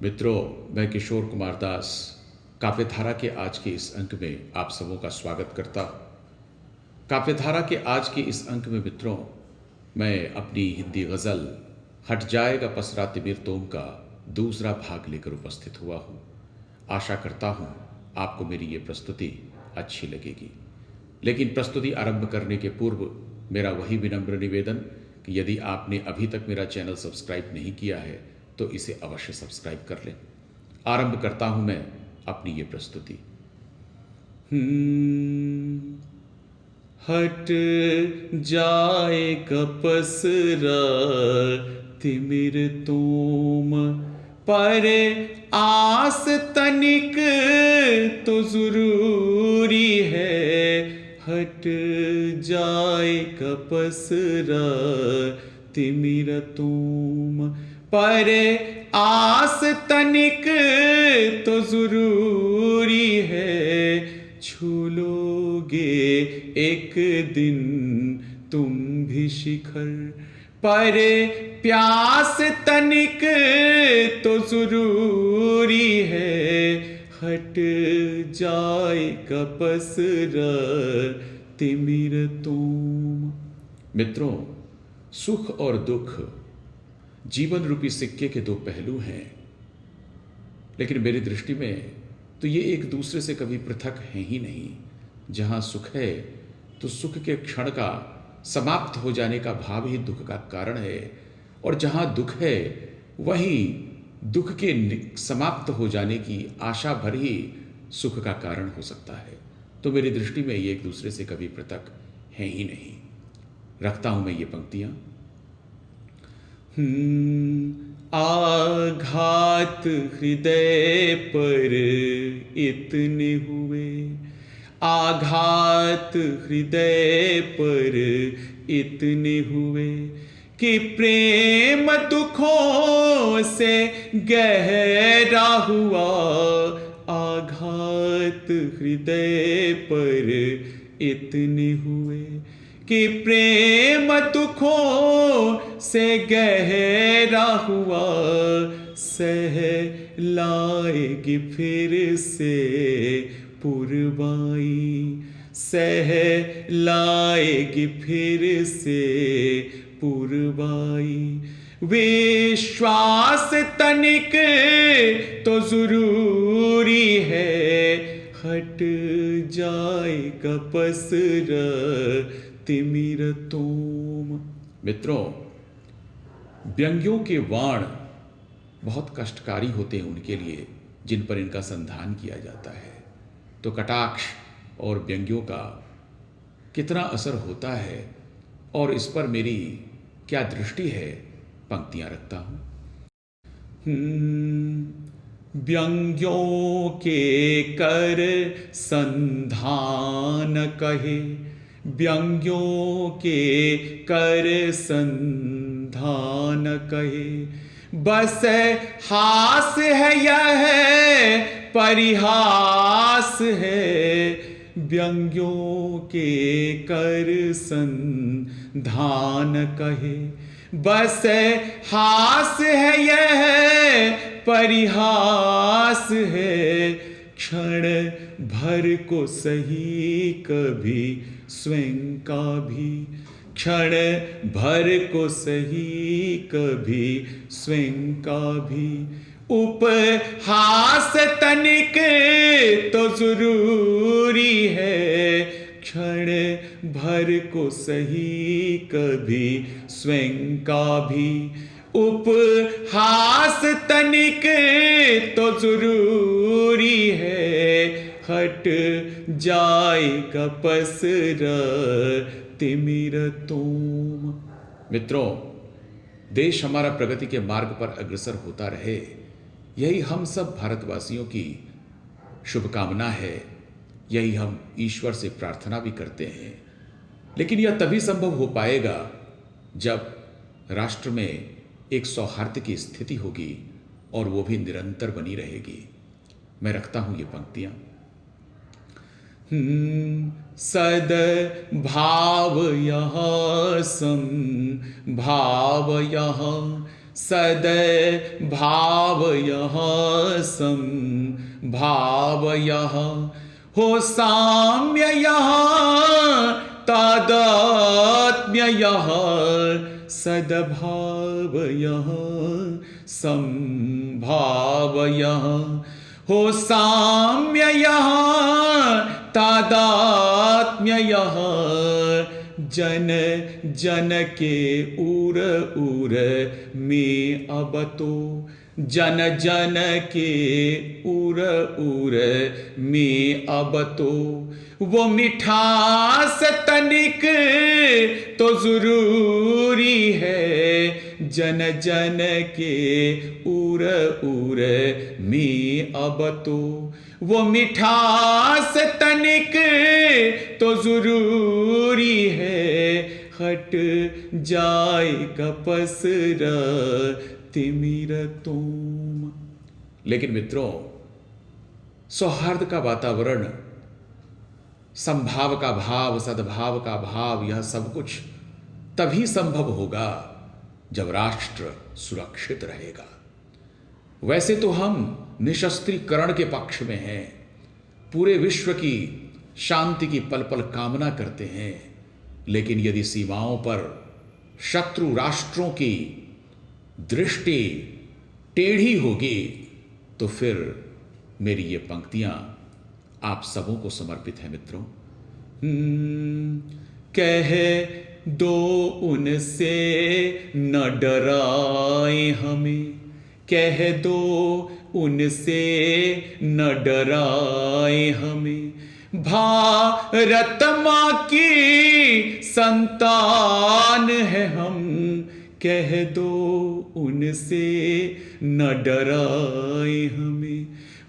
मित्रों, मैं किशोर कुमार दास काव्यधारा के आज के इस अंक में आप सबों का स्वागत करता हूँ। काव्यधारा के आज के इस अंक में मित्रों, मैं अपनी हिंदी गज़ल हट जाएगा पसरा तिमिर तोम का दूसरा भाग लेकर उपस्थित हुआ हूँ। आशा करता हूँ आपको मेरी ये प्रस्तुति अच्छी लगेगी। लेकिन प्रस्तुति आरंभ करने के पूर्व मेरा वही विनम्र निवेदन कि यदि आपने अभी तक मेरा चैनल सब्सक्राइब नहीं किया है तो इसे अवश्य सब्सक्राइब कर लें। आरंभ करता हूं मैं अपनी ये प्रस्तुति। हट जाए कपसरा तिमिर तोम, पर आस तनिक तो जरूरी है। हट जाए कपसरा तिमिर तोम, पर आस तनिक तो जरूरी है। छू लोगे एक दिन तुम भी शिखर, पर प्यास तनिक तो जरूरी है। हट जाए कपसरा तिमिर तोम। मित्रों, सुख और दुख जीवन रूपी सिक्के के दो पहलू हैं, लेकिन मेरी दृष्टि में तो ये एक दूसरे से कभी पृथक हैं ही नहीं। जहाँ सुख है तो सुख के क्षण का समाप्त हो जाने का भाव ही दुख का कारण है, और जहाँ दुख है वहीं दुख के समाप्त हो जाने की आशा भर ही सुख का कारण हो सकता है। तो मेरी दृष्टि में ये एक दूसरे से कभी पृथक हैं ही नहीं। रखता हूं मैं ये पंक्तियां। आघात हृदय पर इतने हुए, आघात हृदय पर इतने हुए कि प्रेम दुखों से गहरा हुआ। आघात हृदय पर इतने हुए कि प्रेम दुखों से गहरा हुआ। सह लाएगी फिर से पुरवाई, सह लाएगी फिर से पुरवाई। विश्वास तनिक तो जरूरी है। हट जाए कपसरा तिमिर तोम। मित्रों, व्यंग्यों के वाण बहुत कष्टकारी होते हैं उनके लिए जिन पर इनका संधान किया जाता है। तो कटाक्ष और व्यंग्यों का कितना असर होता है और इस पर मेरी क्या दृष्टि है, पंक्तियां रखता हूं। व्यंग्यों के कर संधान कहे, व्यंग्यों के कर संधान कहे। बस हास है यह परिहास है। व्यंग्यों के कर संधान कहे, बस हास है यह परिहास है। क्षण भर को सही कभी स्वयं का भी, क्षण भर को सही कभी स्वयं का भी। उपहास तनिक तो जरूरी है। क्षण भर को सही कभी स्वयं का भी। उपहास तनिक तो जरूरी है। हट जाए कपसरा तिमिर तोम। मित्रों, देश हमारा प्रगति के मार्ग पर अग्रसर होता रहे, यही हम सब भारतवासियों की शुभकामना है। यही हम ईश्वर से प्रार्थना भी करते हैं। लेकिन यह तभी संभव हो पाएगा जब राष्ट्र में एक सौहार्द की स्थिति होगी और वो भी निरंतर बनी रहेगी। मैं रखता हूं ये पंक्तियां। सद भाव यह सम भाव यह सद्भावयः संभावयः हो साम्ययः तादात्म्ययः सद्भावयः संभावयः हो साम्ययः तादात्म्ययः जन जन के उर उर में अबतो जन जन के उर उर में अबतो वो मिठास तनिक तो जरूरी है जन जन के उर उर में अबतो वो मिठास तनिक तो जरूरी है हट जाए कपसरा तिमिर तुम। लेकिन मित्रों, सौहार्द का वातावरण, संभाव का भाव, सद्भाव का भाव, यह सब कुछ तभी संभव होगा जब राष्ट्र सुरक्षित रहेगा। वैसे तो हम निशस्त्रीकरण के पक्ष में हैं, पूरे विश्व की शांति की पल पल कामना करते हैं, लेकिन यदि सीमाओं पर शत्रु राष्ट्रों की दृष्टि टेढ़ी होगी तो फिर मेरी ये पंक्तियां आप सबों को समर्पित है मित्रों। कह दो उनसे न डराए हमें, कह दो उनसे न डराए हमें, भारत माँ की संतान है हम, कह दो उनसे न डराए हमें,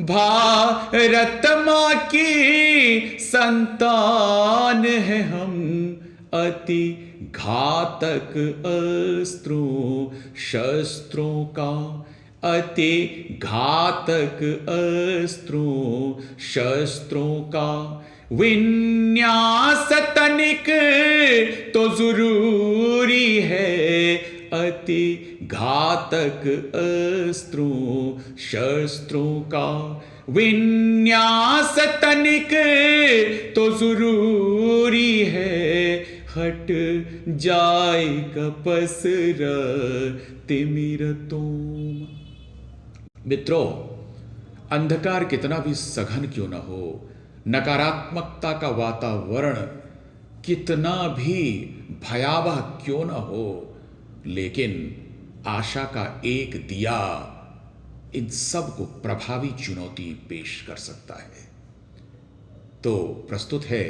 भारत माँ की संतान है हम, अति घातक अस्त्रों शस्त्रों का, अति घातक अस्त्रों शस्त्रों का विन्यास तनिक तो जरूरी है, अति घातक अस्त्रों शस्त्रों का विन्यास तनिक तो जरूरी है, हट जाए कपसरा तिमिर तुम। मित्रों, अंधकार कितना भी सघन क्यों न हो, नकारात्मकता का वातावरण कितना भी भयावह क्यों न हो, लेकिन आशा का एक दिया इन सब को प्रभावी चुनौती पेश कर सकता है। तो प्रस्तुत है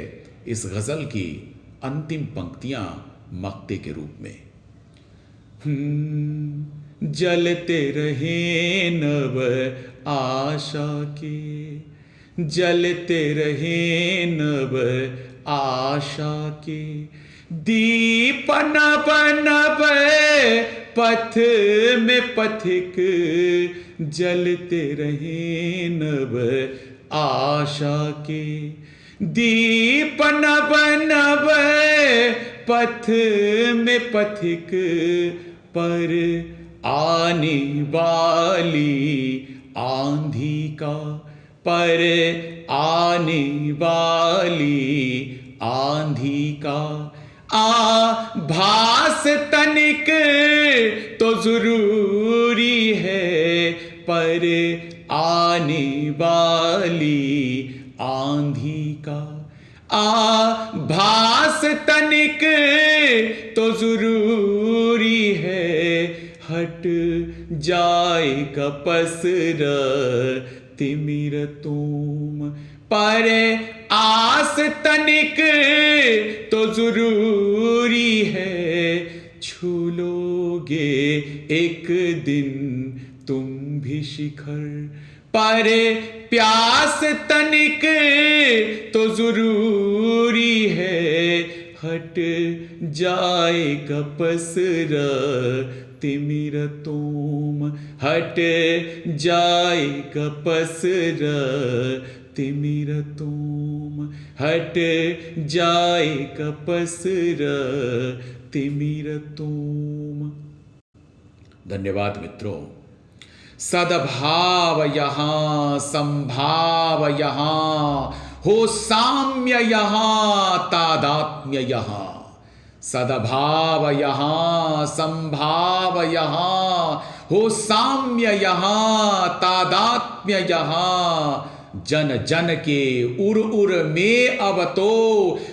इस गजल की अंतिम पंक्तियां मक्ते के रूप में। जलते रहे नभ आशा के, जलते रहे नभ आशा के, दीप नभ नभ पथ में पथिक, जलते रहे नभ आशा के, दीप नभ नभ पथ में पथिक, पर आने वाली आंधी का, पर आने वाली आंधी का आभास तनिक तो जरूरी है, पर आने वाली आंधी का आभास तनिक तो जरूरी है, हट जाए कपसरा तिमिर तुम, पर आस तनिक तो जरूरी है, छू लोगे एक दिन तुम भी शिखर, पर प्यास तनिक तो जरूरी है, हट जाए कपसरा तिमिर तुम, हट जाए कपसरा तिमिर तुम, हट जाए कपसरा तिमिर तुम। धन्यवाद मित्रों। सद्भाव यहाँ, संभाव यहाँ, हो साम्य यहाँ, तादात्म्य यहाँ। सद्भाव यहाँ, संभाव यहाँ, हो साम्य यहाँ, तादात्म्य यहाँ। जन जन के उर उर में अब तो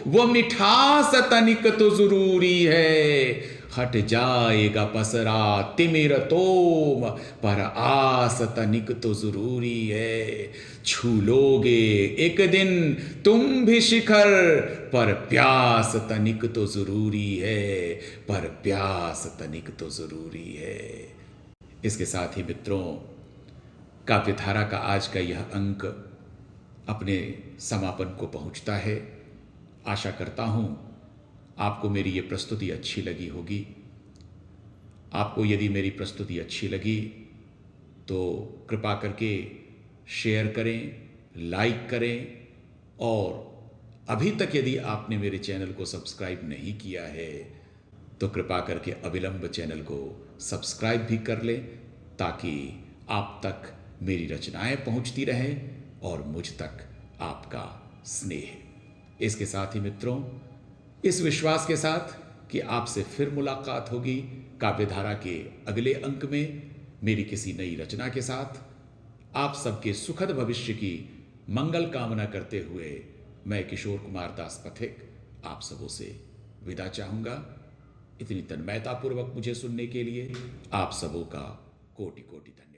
वो मिठास तनिक तो जरूरी है। हट जाएगा पसरा तिमिर तोम, पर आस तनिक तो जरूरी है। छू लोगे एक दिन तुम भी शिखर, पर प्यास तनिक तो जरूरी है, पर प्यास तनिक तो जरूरी है। इसके साथ ही मित्रों, काव्यधारा का आज का यह अंक अपने समापन को पहुंचता है। आशा करता हूं आपको मेरी ये प्रस्तुति अच्छी लगी होगी। आपको यदि मेरी प्रस्तुति अच्छी लगी तो कृपा करके शेयर करें, लाइक करें, और अभी तक यदि आपने मेरे चैनल को सब्सक्राइब नहीं किया है तो कृपा करके अविलंब चैनल को सब्सक्राइब भी कर लें, ताकि आप तक मेरी रचनाएं पहुंचती रहें और मुझ तक आपका स्नेह। इसके साथ ही मित्रों, इस विश्वास के साथ कि आपसे फिर मुलाकात होगी काव्यधारा के अगले अंक में मेरी किसी नई रचना के साथ, आप सबके सुखद भविष्य की मंगल कामना करते हुए मैं किशोर कुमार दास पथिक आप सबों से विदा चाहूँगा। इतनी तन्मयतापूर्वक मुझे सुनने के लिए आप सबों का कोटि कोटि धन्यवाद।